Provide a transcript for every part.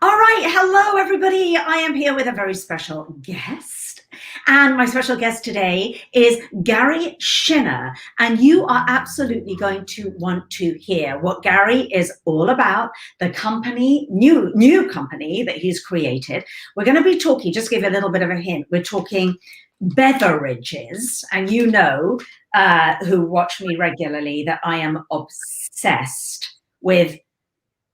All right, hello everybody. I am here with a very special guest. And my special guest today is Gary Shinner. And you are absolutely going to want to hear what Gary is all about, the company, new company that he's created. We're going to be talking, just give you a little bit of a hint, we're talking beverages. And you know, who watch me regularly, that I am obsessed with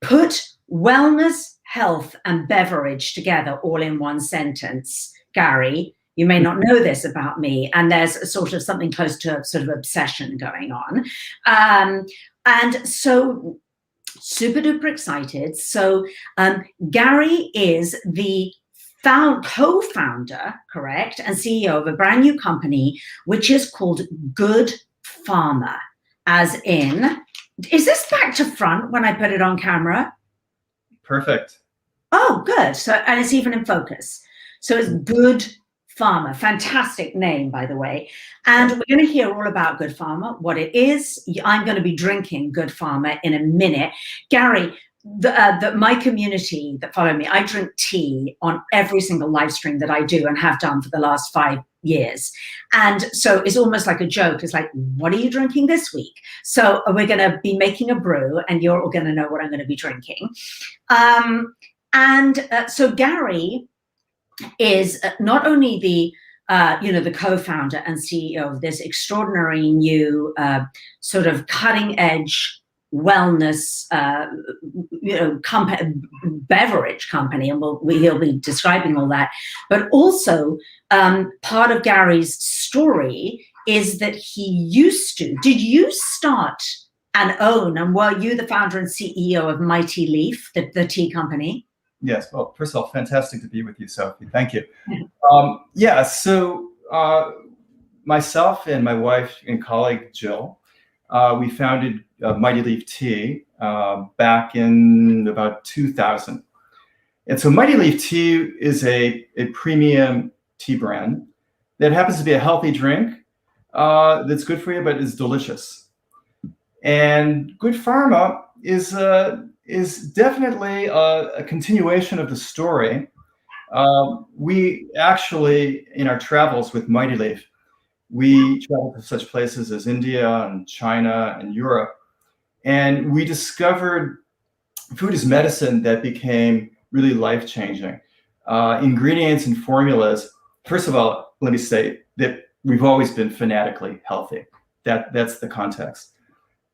put wellness, health, and beverage together all in one sentence. Gary, you may not know this about me, and there's a sort of something close to sort of obsession going on. And so super duper excited. So Gary is the co-founder, correct, and CEO of a brand new company, which is called Good Pharma, as in, is this back to front when I put it on camera? Perfect. Oh, good. So, and it's even in focus. So it's Good Pharma. Fantastic name, by the way. And we're going to hear all about Good Pharma, what it is. I'm going to be drinking Good Pharma in a minute. Gary, my community that follow me, I drink tea on every single live stream that I do and have done for the last 5 years. And so it's almost like a joke. It's like, what are you drinking this week? So we're going to be making a brew and you're all going to know what I'm going to be drinking. So Gary is not only the the co-founder and CEO of this extraordinary new sort of cutting edge wellness beverage company, and he'll be describing all that, but also part of Gary's story is that did you start and own, and were you the founder and CEO of Mighty Leaf, the tea company? Yes. Well, first of all, fantastic to be with you, Sophie. Thank you. So myself and my wife and colleague, Jill, we founded Mighty Leaf Tea back in about 2000. And so Mighty Leaf Tea is a premium tea brand that happens to be a healthy drink that's good for you, but is delicious. And Good Pharma is definitely a continuation of the story. We actually, in our travels with Mighty Leaf, we traveled to such places as India and China and Europe, and we discovered food as medicine that became really life-changing. Ingredients and formulas. First of all, let me say that we've always been fanatically healthy. That's the context.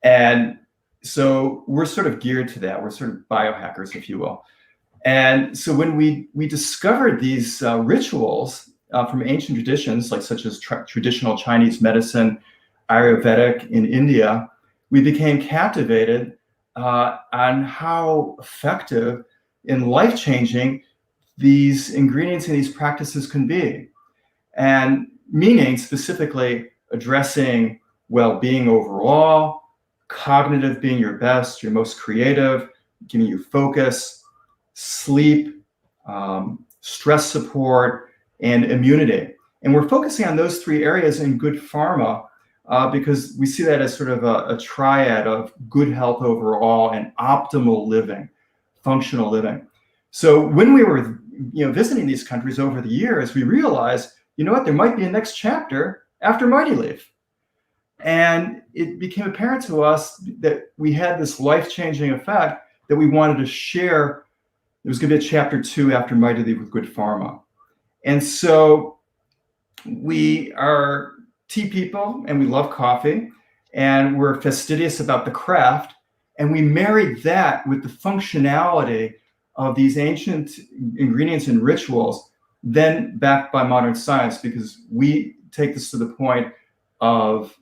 And so we're sort of geared to that. We're sort of biohackers, if you will. And so when we discovered these rituals from ancient traditions, such as traditional Chinese medicine, Ayurvedic in India, we became captivated on how effective and life-changing these ingredients and these practices can be. And meaning specifically addressing well-being overall, cognitive being your best, your most creative, giving you focus, sleep, stress support, and immunity. And we're focusing on those 3 areas in Good Pharma because we see that as sort of a triad of good health overall and optimal living, functional living. So when we were visiting these countries over the years, we realized, there might be a next chapter after Mighty Leaf. And it became apparent to us that we had this life-changing effect that we wanted to share. There was going to be a chapter 2 after Mighty Leaf with Good Pharma. And so we are tea people and we love coffee and we're fastidious about the craft. And we married that with the functionality of these ancient ingredients and rituals, then backed by modern science, because we take this to the point of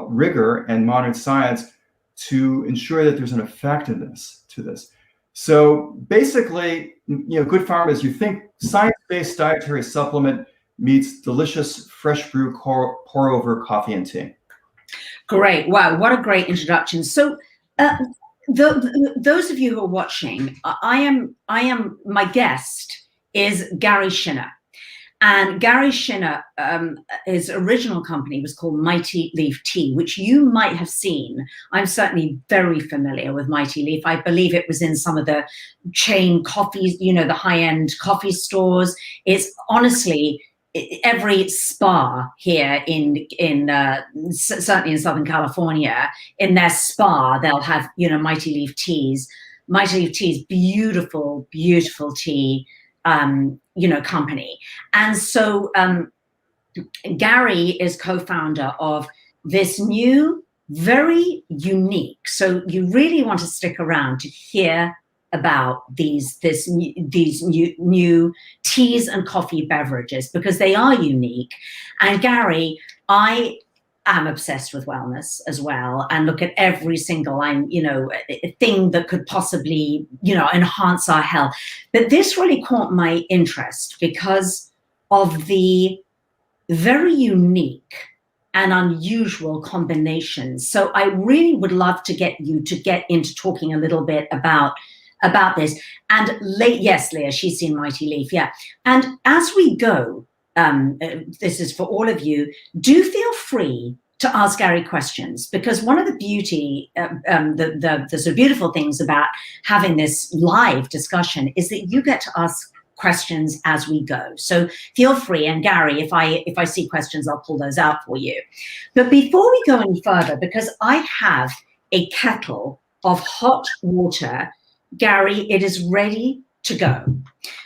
rigor and modern science to ensure that there's an effectiveness to this. So basically, Good Pharma is, you think, science-based dietary supplement meets delicious fresh brew pour over coffee and tea. Great. Wow, what a great introduction. So those of you who are watching, my guest is Gary Shinner. And Gary Shinner, his original company was called Mighty Leaf Tea, which you might have seen. I'm certainly very familiar with Mighty Leaf. I believe it was in some of the chain coffees, you know, the high-end coffee stores. It's honestly every spa here certainly in Southern California, in their spa, they'll have, you know, Mighty Leaf teas. Mighty Leaf Tea is beautiful, beautiful tea, you know, company. And so Gary is co-founder of this new, very unique, so you really want to stick around to hear about these new teas and coffee beverages, because they are unique. And Gary, I am obsessed with wellness as well, and look at every single thing that could possibly, you know, enhance our health. But this really caught my interest because of the very unique and unusual combinations. So I really would love to get you to get into talking a little bit about this. And yes, Leah, she's seen Mighty Leaf, yeah. And as we go, this is for all of you, do feel free to ask Gary questions, because one of the the sort of beautiful things about having this live discussion is that you get to ask questions as we go. So feel free, and Gary, if I see questions, I'll pull those out for you. But before we go any further, because I have a kettle of hot water, Gary, it is ready to go.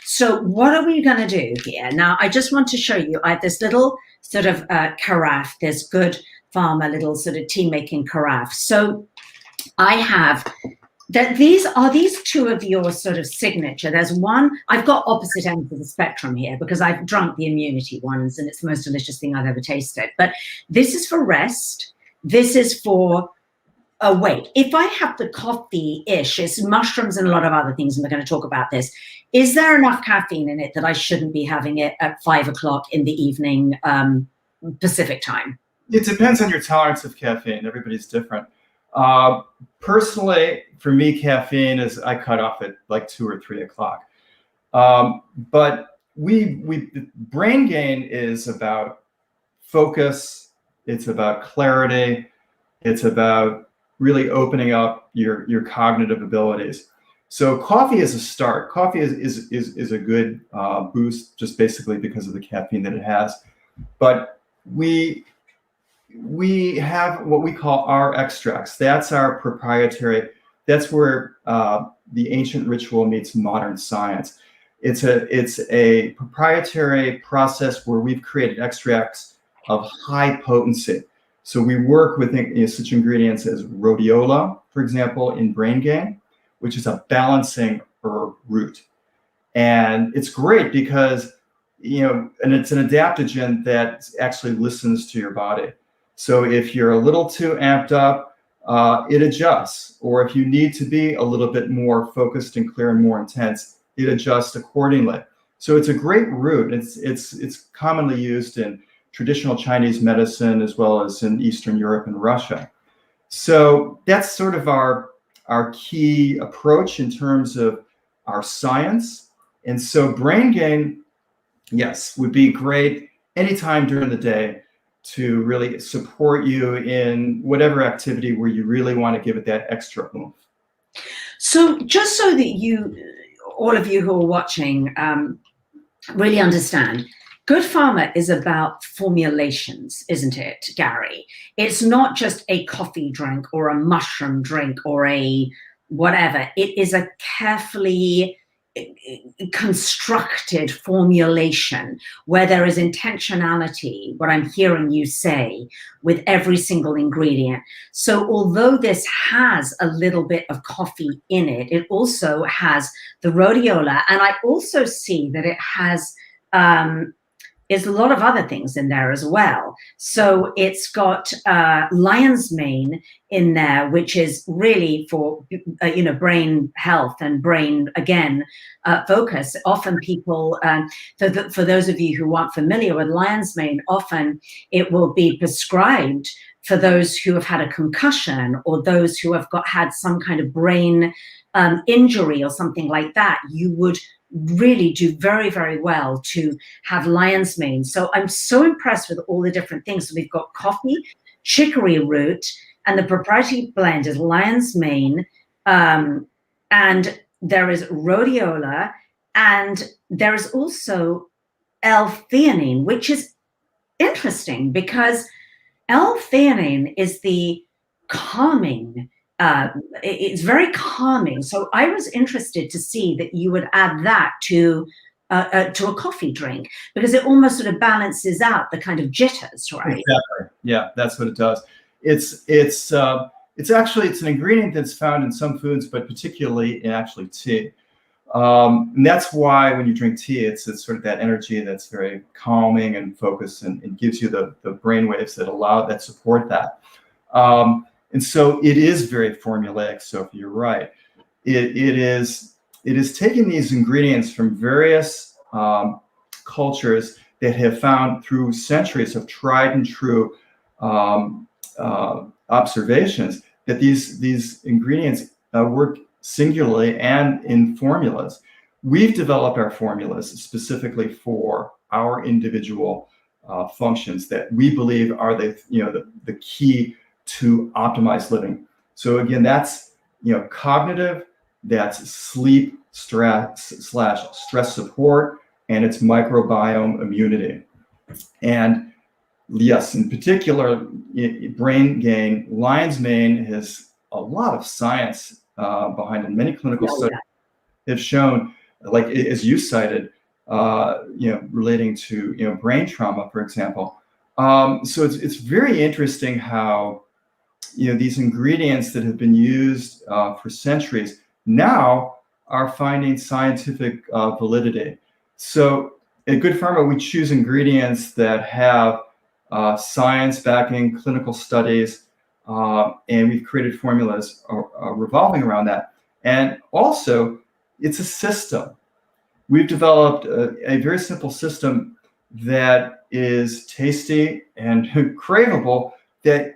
So what are we going to do here? Now, I just want to show you, I have this little sort of carafe, this Good Pharma little sort of tea making carafe. So I have that these two of your sort of signature. There's one, I've got opposite ends of the spectrum here because I've drunk the immunity ones and it's the most delicious thing I've ever tasted. But this is for rest. This is for wait. If I have the coffee-ish, it's mushrooms and a lot of other things, and we're going to talk about this. Is there enough caffeine in it that I shouldn't be having it at 5 o'clock in the evening Pacific time? It depends on your tolerance of caffeine. Everybody's different. Personally, for me, caffeine is, I cut off at like 2 or 3 o'clock. But brain gain is about focus. It's about clarity. It's about really opening up your cognitive abilities. So coffee is a start. Coffee is a good boost, just basically because of the caffeine that it has. But we have what we call our extracts. That's our proprietary. That's where the ancient ritual meets modern science. It's a proprietary process where we've created extracts of high potency. So we work with such ingredients as rhodiola, for example, in brain gain, which is a balancing herb root. And it's great because, and it's an adaptogen that actually listens to your body. So if you're a little too amped up, it adjusts. Or if you need to be a little bit more focused and clear and more intense, it adjusts accordingly. So it's a great root. It's commonly used in traditional Chinese medicine as well as in Eastern Europe and Russia. So that's sort of our key approach in terms of our science. And so brain gain, yes, would be great anytime during the day to really support you in whatever activity where you really want to give it that extra oomph. So just so that all of you who are watching really understand, Good Pharma is about formulations, isn't it, Gary? It's not just a coffee drink or a mushroom drink or a whatever. It is a carefully constructed formulation where there is intentionality, what I'm hearing you say, with every single ingredient. So although this has a little bit of coffee in it, it also has the rhodiola, and I also see that it has is a lot of other things in there as well. So it's got lion's mane in there, which is really for brain health and brain, again, focus. Often people, for those of you who aren't familiar with lion's mane, often it will be prescribed for those who have had a concussion or those who have had some kind of brain injury or something like that. You would really do very, very well to have lion's mane. So I'm so impressed with all the different things. So we've got coffee, chicory root, and the proprietary blend is lion's mane. And there is rhodiola, and there is also L-theanine, which is interesting because L-theanine is the calming. It's very calming. So I was interested to see that you would add that to a coffee drink, because it almost sort of balances out the kind of jitters, right? Exactly. Yeah, that's what it does. It's actually an ingredient that's found in some foods, but particularly in actually tea. And that's why when you drink tea, it's sort of that energy that's very calming and focused, and gives you the brain waves that support that. And so it is very formulaic, Sophie, you're right. It is taking these ingredients from various cultures that have found through centuries of tried and true observations that these ingredients work singularly and in formulas. We've developed our formulas specifically for our individual functions that we believe are the key to optimized living. So again, that's cognitive, that's sleep, stress support, and it's microbiome immunity. And yes, in particular, brain gain, lion's mane has a lot of science behind it. Many clinical studies have shown, like as you cited, relating to brain trauma, for example. So it's very interesting how these ingredients that have been used for centuries now are finding scientific validity. So at Good Pharma, we choose ingredients that have science backing, clinical studies, and we've created formulas revolving around that. And also, it's a system. We've developed a very simple system that is tasty and craveable, that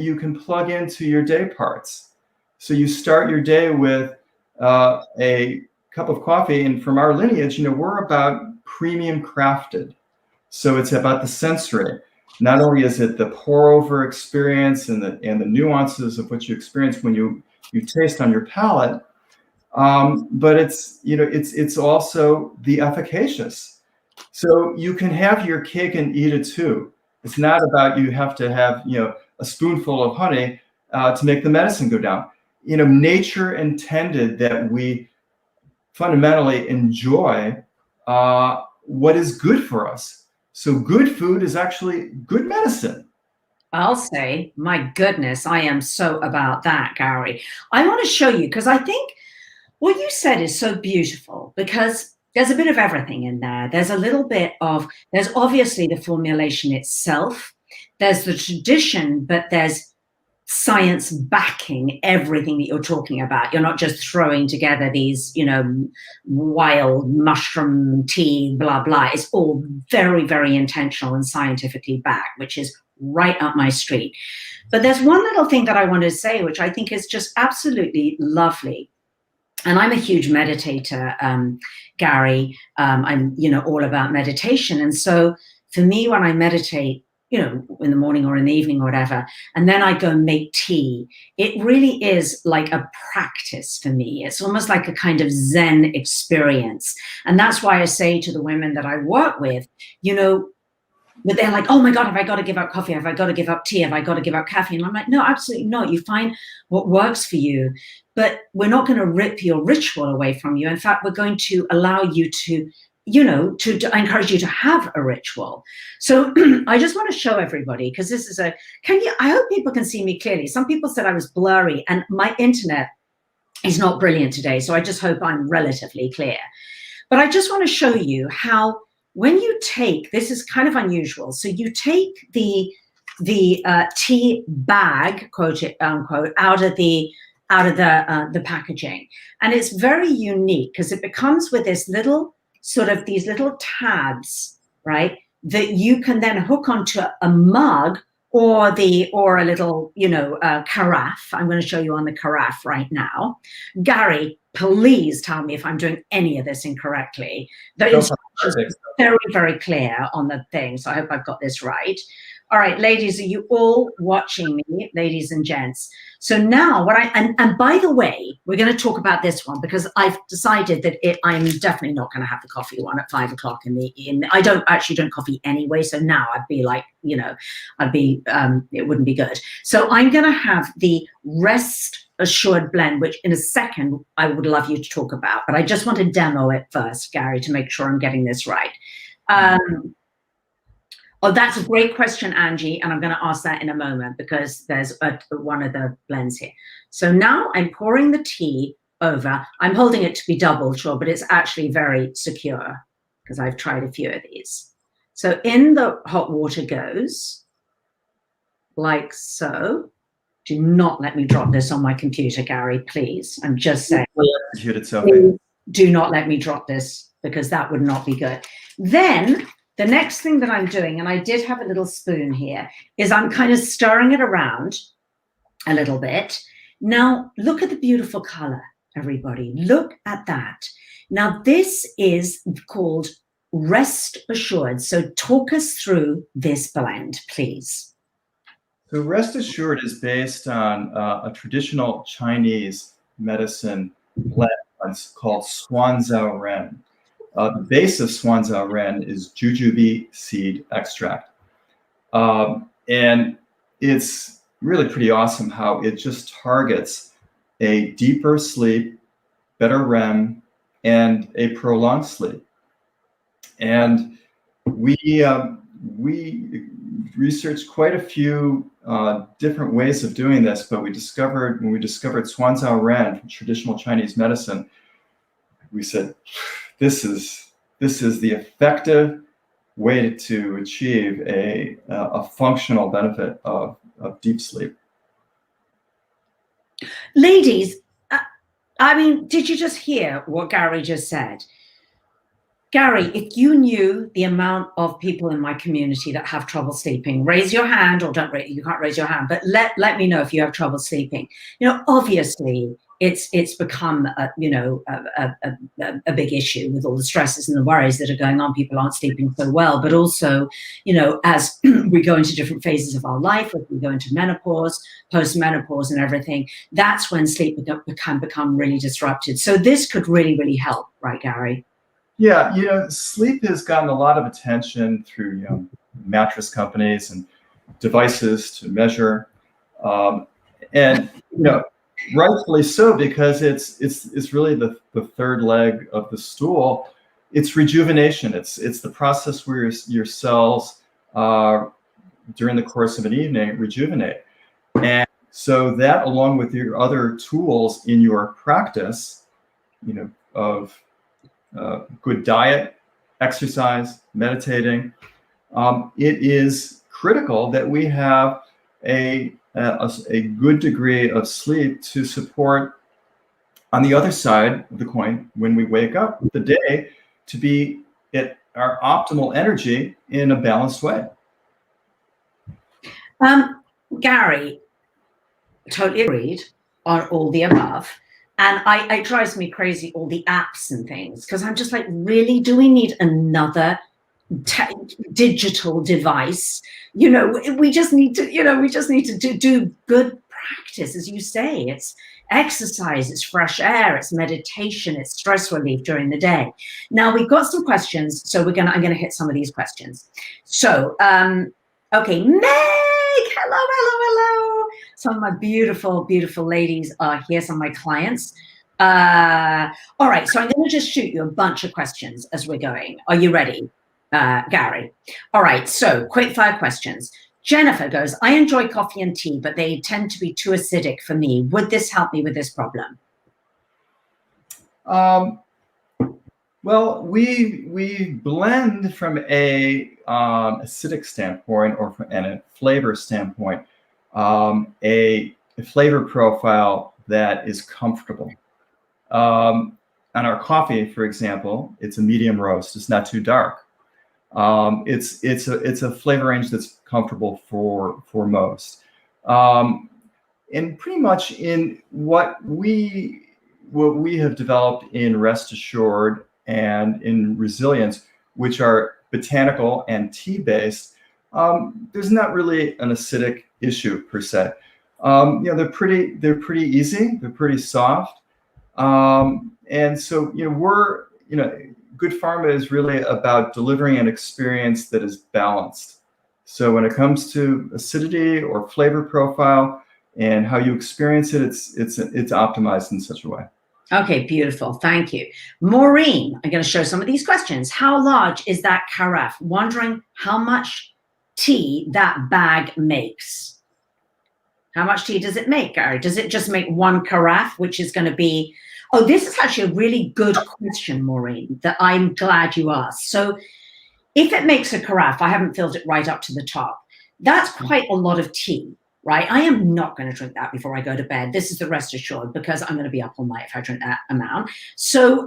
you can plug into your day parts. So you start your day with a cup of coffee, and from our lineage, we're about premium crafted. So it's about the sensory. Not only is it the pour over experience and the nuances of what you experience when you taste on your palate, but it's also the efficacious. So you can have your cake and eat it too. It's not about you have to have a spoonful of honey to make the medicine go down. Nature intended that we fundamentally enjoy what is good for us. So good food is actually good medicine. I'll say, my goodness, I am so about that, Gary. I want to show you, because I think what you said is so beautiful, because there's a bit of everything in there. There's obviously the formulation itself, there's the tradition, but there's science backing everything that you're talking about. You're not just throwing together these, wild mushroom tea, blah, blah. It's all very, very intentional and scientifically backed, which is right up my street. But there's one little thing that I want to say, which I think is just absolutely lovely. And I'm a huge meditator, Gary. I'm, all about meditation. And so for me, when I meditate, in the morning or in the evening or whatever, and then I go make tea, it really is like a practice for me. It's almost like a kind of Zen experience. And that's why I say to the women that I work with, but they're like, oh my God, have I got to give up coffee? Have I got to give up tea? Have I got to give up caffeine? And I'm like, no, absolutely not. You find what works for you, but we're not going to rip your ritual away from you. In fact, we're going to allow you to to encourage you to have a ritual. So I just want to show everybody, because this is I hope people can see me clearly. Some people said I was blurry, and my internet is not brilliant today. So I just hope I'm relatively clear. But I just want to show you how, when you take, this is kind of unusual. So you take the tea bag, quote unquote, out of the packaging. And it's very unique because it becomes with this little these little tabs, right, that you can then hook onto a mug or a little, carafe. I'm going to show you on the carafe right now. Gary, please tell me if I'm doing any of this incorrectly. The No problem. instructions are very, very clear on the thing, so I hope I've got this right. All right, ladies, are you all watching me, ladies and gents? So now what and by the way, we're going to talk about this one because I've decided that I'm definitely not going to have the coffee one at 5 o'clock I don't actually drink coffee anyway. So now I'd be like, it wouldn't be good. So I'm going to have the Rest Assured blend, which in a second I would love you to talk about, but I just want to demo it first, Gary, to make sure I'm getting this right. Oh, that's a great question, Angie, and I'm going to ask that in a moment because there's one of the blends here. So now I'm pouring the tea over. I'm holding it to be double, sure, but it's actually very secure because I've tried a few of these. So in the hot water goes, like so. Do not let me drop this on my computer, Gary, please. I'm just saying. Please do not let me drop this because that would not be good. Then the next thing that I'm doing, and I did have a little spoon here, is I'm kind of stirring it around a little bit. Now, look at the beautiful color, everybody. Look at that. Now, this is called Rest Assured. So talk us through this blend, please. So Rest Assured is based on a traditional Chinese medicine blend called Xuanzao Ren. The base of Xuanzao Ren is jujube seed extract. And it's really pretty awesome how it just targets a deeper sleep, better REM, and a prolonged sleep. And we researched quite a few different ways of doing this, but when we discovered Xuanzao Ren from traditional Chinese medicine, we said, this is the effective way to achieve a functional benefit of deep sleep. Ladies, I mean, did you just hear what Gary just said? Gary, if you knew the amount of people in my community that have trouble sleeping, raise your hand, or you can't raise your hand, but let me know if you have trouble sleeping. Obviously it's become a big issue with all the stresses and the worries that are going on. People aren't sleeping so well, but also, as we go into different phases of our life, if we go into menopause, post-menopause and everything, that's when sleep can become really disrupted. So this could really, really help, right, Gary? Yeah, sleep has gotten a lot of attention through mattress companies and devices to measure, and rightfully so, because it's really the third leg of the stool. It's rejuvenation. It's the process where your cells during the course of an evening rejuvenate, and so that, along with your other tools in your practice, of good diet, exercise, meditating, it is critical that we have a good degree of sleep to support, on the other side of the coin, when we wake up the day, to be at our optimal energy in a balanced way. Gary, totally agreed on all the above. And it drives me crazy, all the apps and things, because I'm just like, really, do we need another digital device? We just need to do good practice, as you say. It's exercise, it's fresh air, it's meditation, it's stress relief during the day. Now we've got some questions, so I'm gonna hit some of these questions. So, okay, Meg, hello. Some of my beautiful, beautiful ladies are here, some of my clients. All right, so I'm going to just shoot you a bunch of questions as we're going. Are you ready, Gary? All right, so quick fire questions. Jennifer goes, I enjoy coffee and tea, but they tend to be too acidic for me. Would this help me with this problem? Well, we blend from a acidic standpoint and a flavor standpoint, a flavor profile that is comfortable. On our coffee, for example, it's a medium roast. It's not too dark. It's a flavor range that's comfortable for most. And pretty much in what we what we have developed in Rest Assured and in Resilience, which are botanical and tea-based, there's not really an acidic issue per se. They're pretty easy. They're pretty soft. And so, Good Pharma is really about delivering an experience that is balanced. So when it comes to acidity or flavor profile and how you experience it, it's optimized in such a way. Okay, beautiful. Thank you. Maureen, I'm going to show some of these questions. How large is that carafe? Wondering how much tea that bag makes. How much tea does it make, Gary? Does it just make one carafe, which is going to be... Oh, this is actually a really good question, Maureen, that I'm glad you asked. So if it makes a carafe, I haven't filled it right up to the top. That's quite a lot of tea, right? I am not going to drink that before I go to bed. This is the Rest Assured, because I'm going to be up all night if I drink that amount. So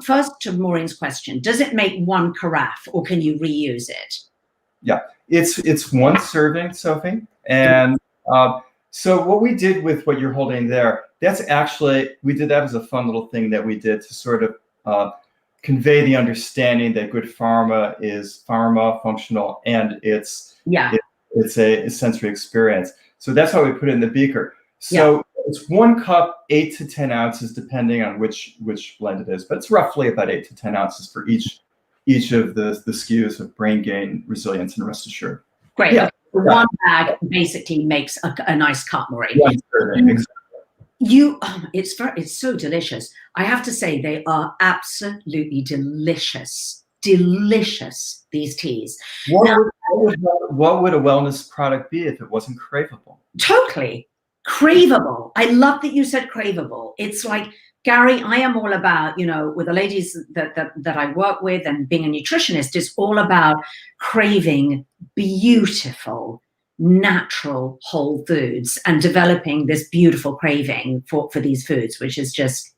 first to Maureen's question, does it make one carafe or can you reuse it? Yeah, it's one serving, Sophie. And so what we did with what you're holding there, we did that as a fun little thing that we did to sort of convey the understanding that Good Pharma is pharma, functional, and it's a sensory experience. So that's why we put it in the beaker. So it's 1 cup, 8 to 10 ounces, depending on which blend it is, but it's roughly about 8 to 10 ounces for each of the SKUs of Brain Gain, Resilience, and Rest Assured. Great. Yeah. One bag basically makes a nice cup, Maureen. Exactly. It's so delicious. I have to say they are absolutely delicious. Delicious, these teas. What would a wellness product be if it wasn't craveable? Totally. Craveable. I love that you said craveable. It's like, Gary, I am all about, with the ladies that I work with and being a nutritionist, is all about craving beautiful, natural whole foods and developing this beautiful craving for these foods, which is just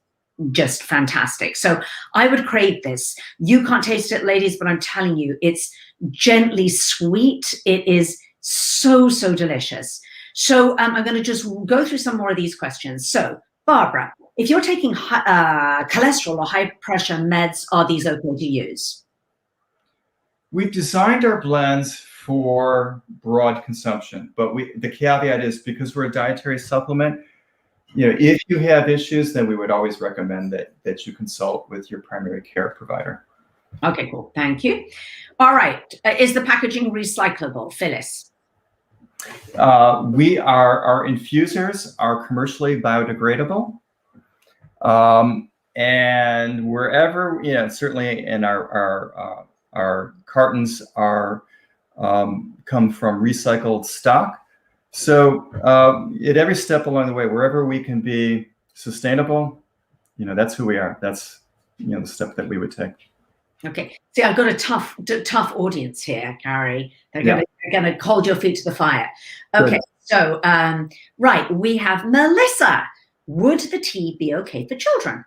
fantastic. So I would crave this. You can't taste it, ladies, but I'm telling you, it's gently sweet. It is so, so delicious. So I'm going to just go through some more of these questions. So Barbara, if you're taking cholesterol or high pressure meds, are these okay to use? We've designed our blends for broad consumption, but the caveat is, because we're a dietary supplement, if you have issues, then we would always recommend that you consult with your primary care provider. Okay, cool. Thank you. All right. Is the packaging recyclable, Phyllis? Our infusers are commercially biodegradable. And wherever, certainly in our cartons are come from recycled stock. So at every step along the way, wherever we can be sustainable, that's who we are. That's the step that we would take. Okay. See, I've got a tough audience here, Gary. They're going to hold your feet to the fire. Okay. Good. So right, we have Melissa. Would the tea be okay for children?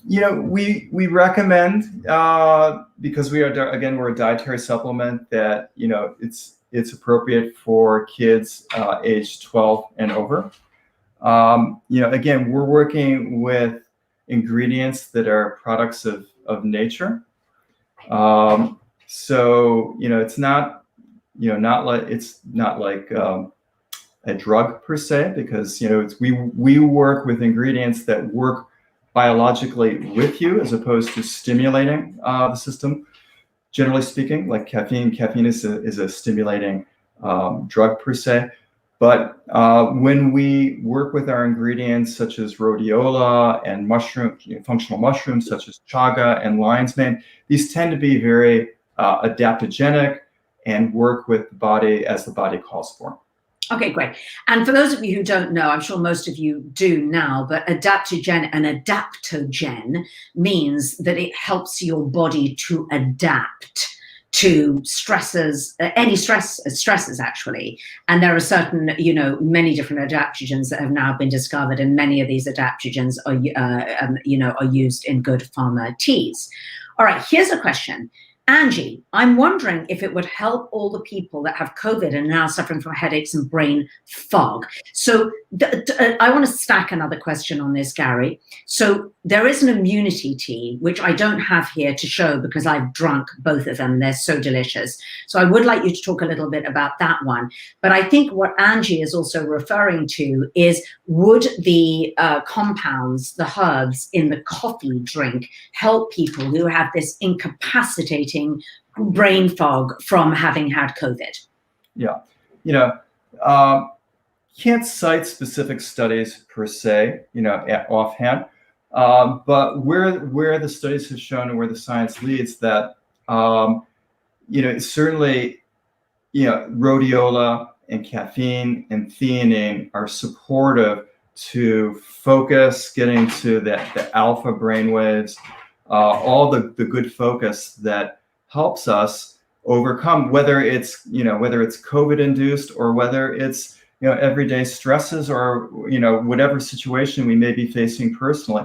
We recommend, because we're a dietary supplement, that it's appropriate for kids age 12 and over. Again, we're working with ingredients that are products of nature. So it's not like a drug per se, because we work with ingredients that work biologically with you, as opposed to stimulating the system. Generally speaking, like caffeine is a stimulating drug per se. But when we work with our ingredients such as rhodiola and functional mushrooms such as chaga and lion's mane, these tend to be very adaptogenic and work with the body as the body calls for. Okay, great. And for those of you who don't know, I'm sure most of you do now, but adaptogen means that it helps your body to adapt to stresses, any stresses actually. And there are certain, many different adaptogens that have now been discovered, and many of these adaptogens are used in Good Pharma teas. All right, here's a question. Angie, I'm wondering if it would help all the people that have COVID and now suffering from headaches and brain fog. So I want to stack another question on this, Gary. So there is an immunity tea, which I don't have here to show because I've drunk both of them. They're so delicious. So I would like you to talk a little bit about that one. But I think what Angie is also referring to is, would the compounds, the herbs in the coffee drink help people who have this incapacitating brain fog from having had COVID? Yeah, can't cite specific studies per se, offhand, but where the studies have shown and where the science leads that, certainly, rhodiola and caffeine and theanine are supportive to focus, getting to the alpha brainwaves, all the good focus that helps us overcome, whether it's COVID induced or whether it's everyday stresses or whatever situation we may be facing personally.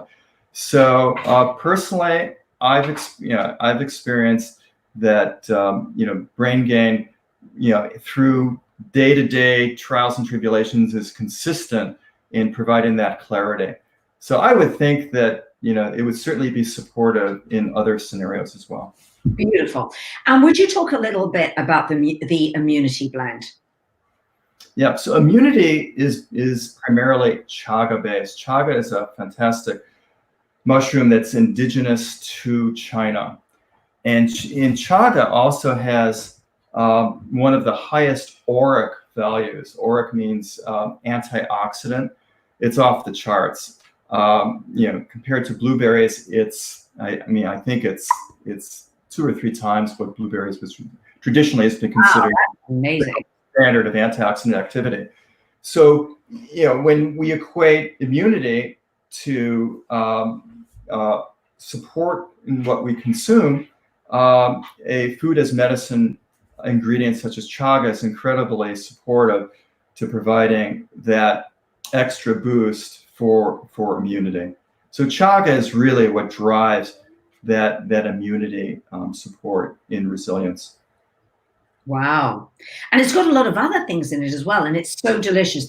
So personally, I've experienced that brain gain through day-to-day trials and tribulations is consistent in providing that clarity. So I would think that it would certainly be supportive in other scenarios as well. Beautiful. And would you talk a little bit about the immunity blend? Yeah, so immunity is primarily chaga based. Chaga is a fantastic mushroom that's indigenous to China. And chaga also has one of the highest auric values. Auric means antioxidant. It's off the charts. Compared to blueberries, I think it's 2 or 3 times what blueberries was traditionally has been considered. Wow, amazing. Standard of antioxidant activity. So, when we equate immunity to support in what we consume, a food as medicine ingredient such as chaga is incredibly supportive to providing that extra boost for immunity. So chaga is really what drives that immunity support in resilience. Wow. And it's got a lot of other things in it as well. And it's so delicious.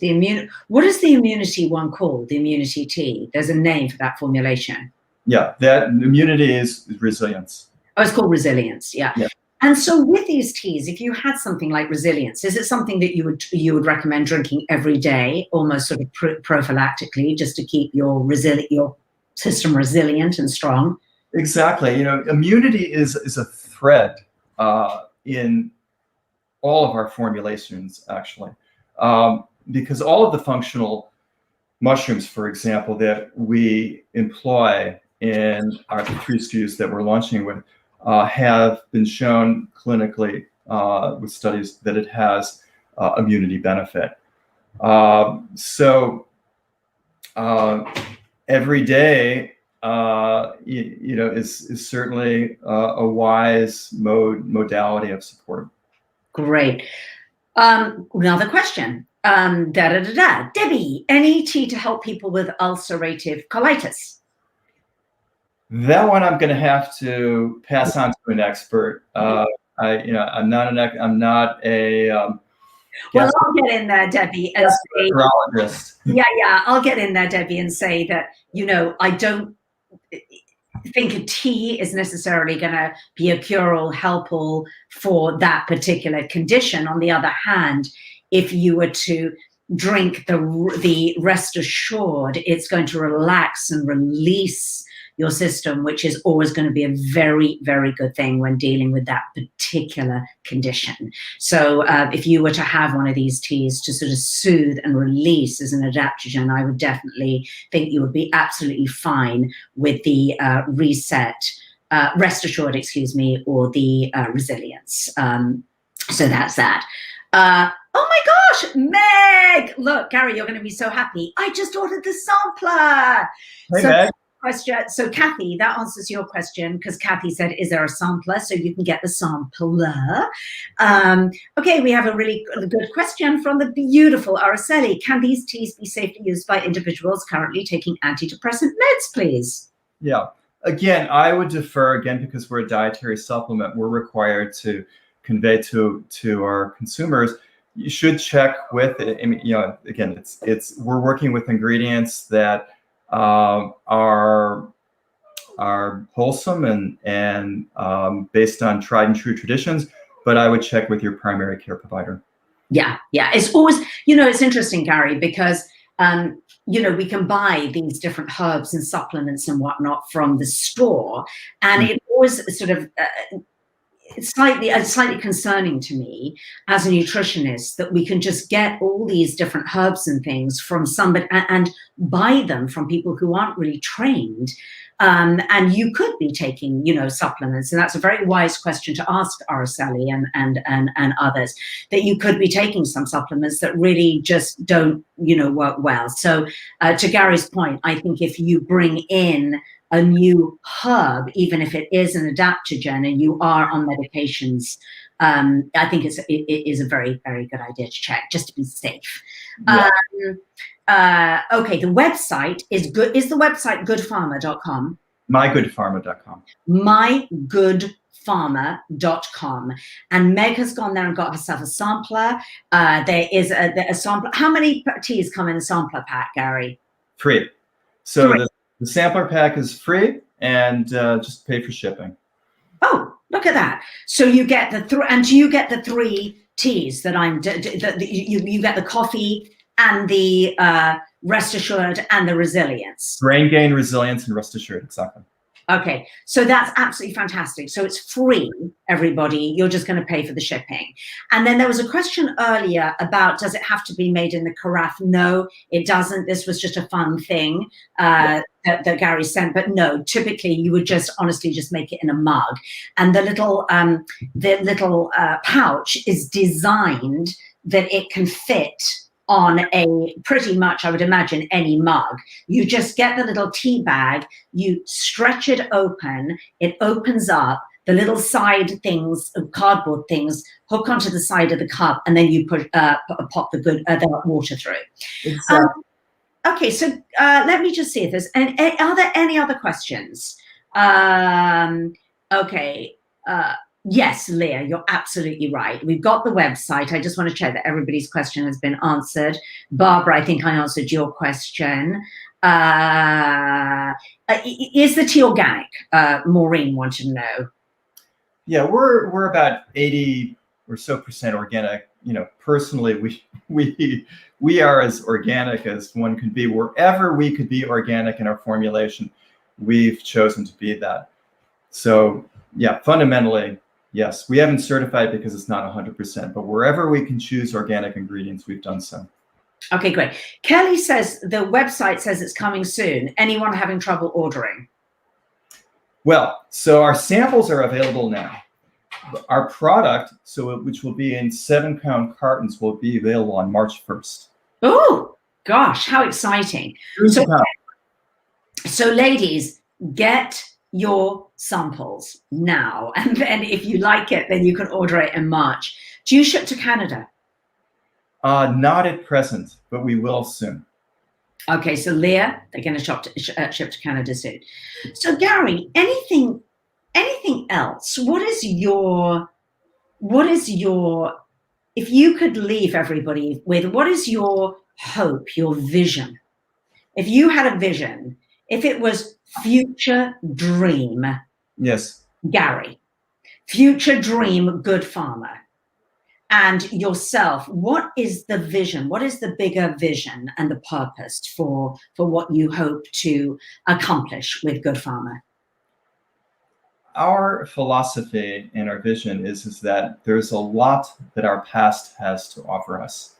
What is the immunity one called? The immunity tea. There's a name for that formulation. Yeah, that immunity is resilience. Oh, it's called resilience. Yeah. Yeah. And so with these teas, if you had something like resilience, is it something that you would recommend drinking every day, almost sort of prophylactically, just to keep your system resilient and strong? Exactly. Immunity is a thread in all of our formulations, actually, because all of the functional mushrooms, for example, that we employ in our 3 SKUs that we're launching with, have been shown clinically with studies that it has immunity benefit. So every day, is certainly a wise modality of support. Great. Another question. Debbie, any tea to help people with ulcerative colitis? That one I'm going to have to pass on to an expert. I'm not a. Well, I'll get in there, Debbie, and say, I'll get in there, Debbie, and say that I don't think a tea is necessarily going to be a cure-all, help-all for that particular condition. On the other hand, if you were to drink the Rest Assured, it's going to relax and release your system, which is always going to be a very, very good thing when dealing with that particular condition. So if you were to have one of these teas to sort of soothe and release as an adaptogen, I would definitely think you would be absolutely fine with the Rest Assured, or the Resilience. So that's that. Oh my gosh, Meg! Look, Gary, you're going to be so happy. I just ordered the sampler. Hey, Meg. So Kathy, that answers your question, because Kathy said, is there a sampler? So you can get the sampler. Okay, we have a really good question from the beautiful Araceli. Can these teas be safely used by individuals currently taking antidepressant meds, please? Yeah, Again, I would defer, again, because we're a dietary supplement, we're required to convey to our consumers. You should check with it. I mean, again, we're working with ingredients that are wholesome and based on tried and true traditions, but I would check with your primary care provider. Yeah. It's always, it's interesting, Gary, because we can buy these different herbs and supplements and whatnot from the store, and it always sort of it's slightly concerning to me as a nutritionist that we can just get all these different herbs and things from somebody and buy them from people who aren't really trained. And you could be taking, supplements, and that's a very wise question to ask Araceli and others, that you could be taking some supplements that really just don't, work well. So to Gary's point, I think if you bring in a new herb, even if it is an adaptogen and you are on medications, I think it is a very, very good idea to check just to be safe. Yeah. Okay, the website is good. Is the website goodpharma.com? mygoodpharma.com. mygoodpharma.com. And Meg has gone there and got herself a sampler. There is a sampler. How many teas come in a sampler pack, Gary? 3. So the sampler pack is free, and just pay for shipping. Oh, look at that! So you get and do you get the 3 teas that you get the coffee and the Rest Assured and the Resilience? Brain Gain, Resilience, and Rest Assured, exactly. Okay, so that's absolutely fantastic. So it's free, everybody. You're just going to pay for the shipping. And then there was a question earlier about, does it have to be made in the carafe? No, it doesn't. This was just a fun thing that Gary sent. But no, typically you would just honestly just make it in a mug. And the little pouch is designed that it can fit on a pretty much, I would imagine, any mug. You just get the little tea bag, you stretch it open, it opens up, the little side things, cardboard things, hook onto the side of the cup, and then you pop the water through. Exactly. Okay, so let me just see if there's are there any other questions? Okay. Yes, Leah, you're absolutely right. We've got the website. I just want to check that everybody's question has been answered. Barbara, I think I answered your question. Is the tea organic? Maureen wanted to know. Yeah, we're about 80 or so percent organic. Personally, we are as organic as one could be. Wherever we could be organic in our formulation, we've chosen to be that. So yeah, fundamentally, yes, we haven't certified because it's not 100%, but wherever we can choose organic ingredients, we've done so. Okay, great. Kelly says the website says it's coming soon. Anyone having trouble ordering? Well, so our samples are available now. Our product, which will be in 7-pound cartons, will be available on March 1st. Oh, gosh, how exciting. So ladies, get your samples now, and then if you like it, then you can order it in March. Do you ship to Canada? Not at present, but we will soon. Okay, so Leah, they're going to ship to Canada soon. So Gary, anything else? What is your, if you could leave everybody with, what is your hope, your vision? If you had a vision, if it was future dream, yes, Gary, future dream, Good Pharma, and yourself, what is the vision? What is the bigger vision and the purpose for what you hope to accomplish with Good Pharma? Our philosophy and our vision is that there's a lot that our past has to offer us.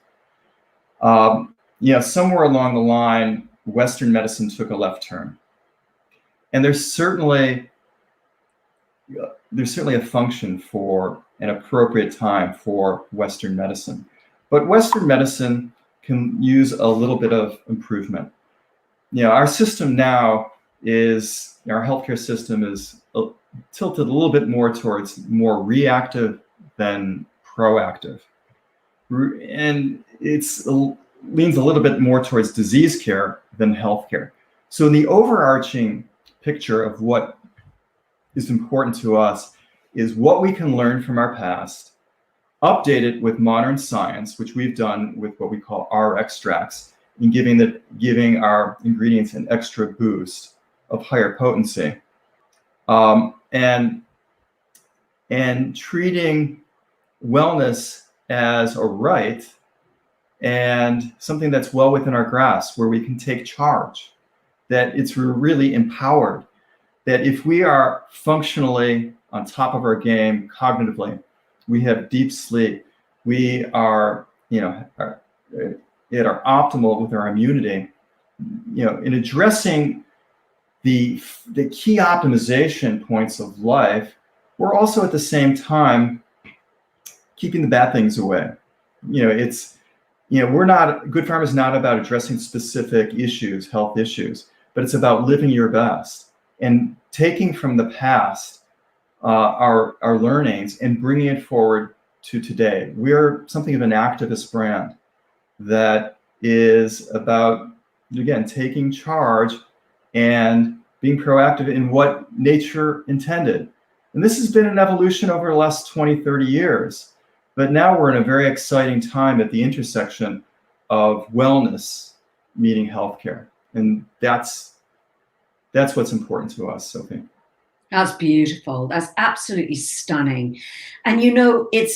Somewhere along the line, Western medicine took a left turn. And there's certainly a function for an appropriate time for Western medicine. But Western medicine can use a little bit of improvement. Our system now is, our healthcare system is tilted a little bit more towards more reactive than proactive. And it's leans a little bit more towards disease care than healthcare. So in the overarching picture of what is important to us is what we can learn from our past, update it with modern science, which we've done with what we call R extracts, in giving our ingredients an extra boost of higher potency, and treating wellness as a right and something that's well within our grasp, where we can take charge, that it's really empowered, that if we are functionally on top of our game cognitively, we have deep sleep, we are, are optimal with our immunity, in addressing the key optimization points of life, we're also at the same time keeping the bad things away. Good Pharma is not about addressing specific issues, health issues, but it's about living your best and taking from the past our learnings and bringing it forward to today. We're something of an activist brand that is about, again, taking charge and being proactive in what nature intended. And this has been an evolution over the last 20, 30 years. But now we're in a very exciting time at the intersection of wellness meeting healthcare. And that's what's important to us, Sophie. That's beautiful. That's absolutely stunning. And it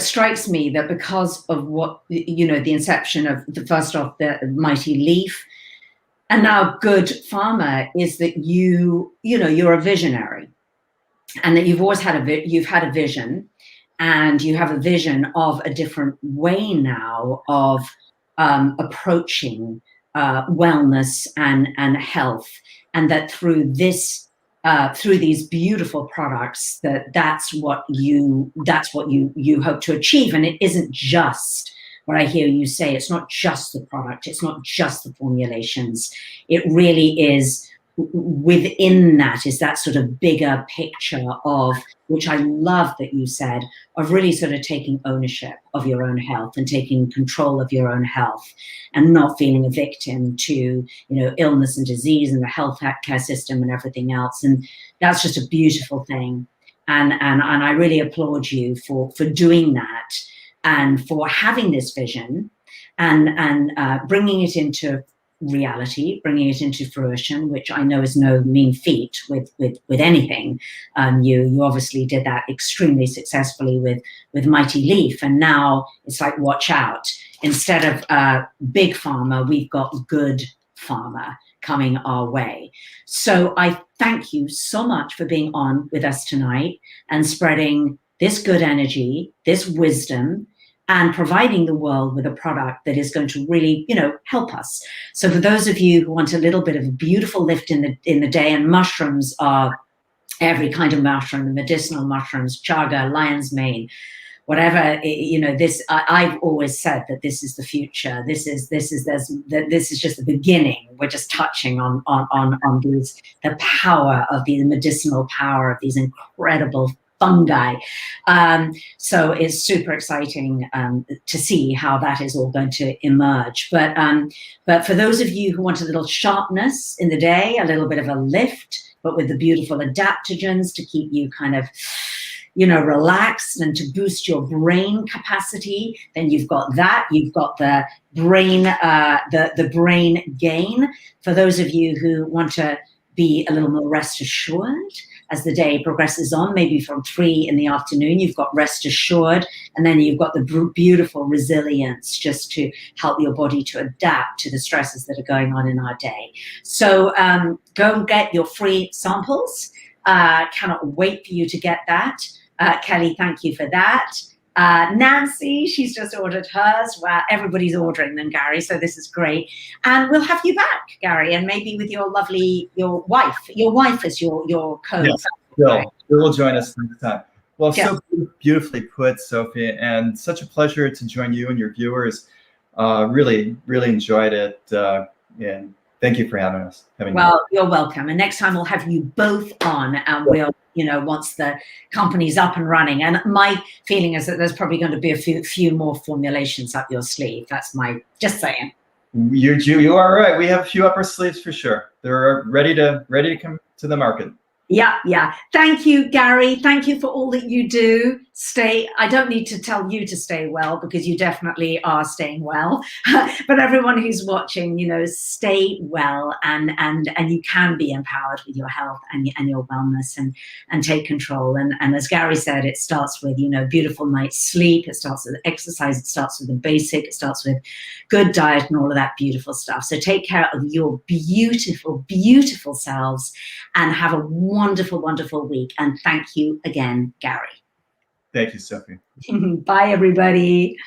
strikes me that because of what, the inception of the Mighty Leaf, and now Good Pharma, is that you're a visionary, and that you've always had a vision, and you have a vision of a different way now of approaching wellness and health, and that through these beautiful products, that's what you hope to achieve. And it isn't just what I hear you say. It's not just the product, it's not just the formulations. It really is, within that is that sort of bigger picture of, which I love that you said, of really sort of taking ownership of your own health and taking control of your own health, and not feeling a victim to, illness and disease and the health care system and everything else. And that's just a beautiful thing. And I really applaud you for doing that, and for having this vision and bringing it into reality, bringing it into fruition, which I know is no mean feat with anything. You obviously did that extremely successfully with Mighty Leaf, and now it's like, watch out. Instead of Big Pharma, we've got Good Pharma coming our way. So I thank you so much for being on with us tonight and spreading this good energy, this wisdom, and providing the world with a product that is going to really, help us. So for those of you who want a little bit of a beautiful lift in the day, and mushrooms are every kind of mushroom, the medicinal mushrooms, chaga, lion's mane, whatever, I've always said that this is the future. This is just the beginning. We're just touching on the power of the medicinal power of these incredible fungi. So it's super exciting to see how that is all going to emerge. But for those of you who want a little sharpness in the day, a little bit of a lift, but with the beautiful adaptogens to keep you kind of, relaxed, and to boost your brain capacity, then you've got that. You've got the brain, the brain gain. For those of you who want to be a little more rest assured as the day progresses on, maybe from 3 in the afternoon, you've got rest assured, and then you've got the beautiful resilience, just to help your body to adapt to the stresses that are going on in our day. So go and get your free samples. Cannot wait for you to get that. Kelly, thank you for that. Nancy, she's just ordered hers. Wow, everybody's ordering them, Gary, so this is great. And we'll have you back, Gary, and maybe with your wife. Your wife is your co. Yes, Bill will join us next time. Well, yes. So beautifully put, Sophie, and such a pleasure to join you and your viewers. Really, really enjoyed it, and thank you for having us. Well, you're welcome. And next time we'll have you both on, and we'll, once the company's up and running. And my feeling is that there's probably going to be a few more formulations up your sleeve. That's just saying. You are right. We have a few up our sleeves for sure. They're ready to come to the market. Yeah. Thank you, Gary. Thank you for all that you do. I don't need to tell you to stay well, because you definitely are staying well. But everyone who's watching, stay well, and you can be empowered with your health and your wellness, and take control. And as Gary said, it starts with, beautiful night's sleep. It starts with exercise. It starts with the basic. It starts with good diet and all of that beautiful stuff. So take care of your beautiful, beautiful selves, and have a wonderful, wonderful week. And thank you again, Gary. Thank you, Sophie. Bye, everybody.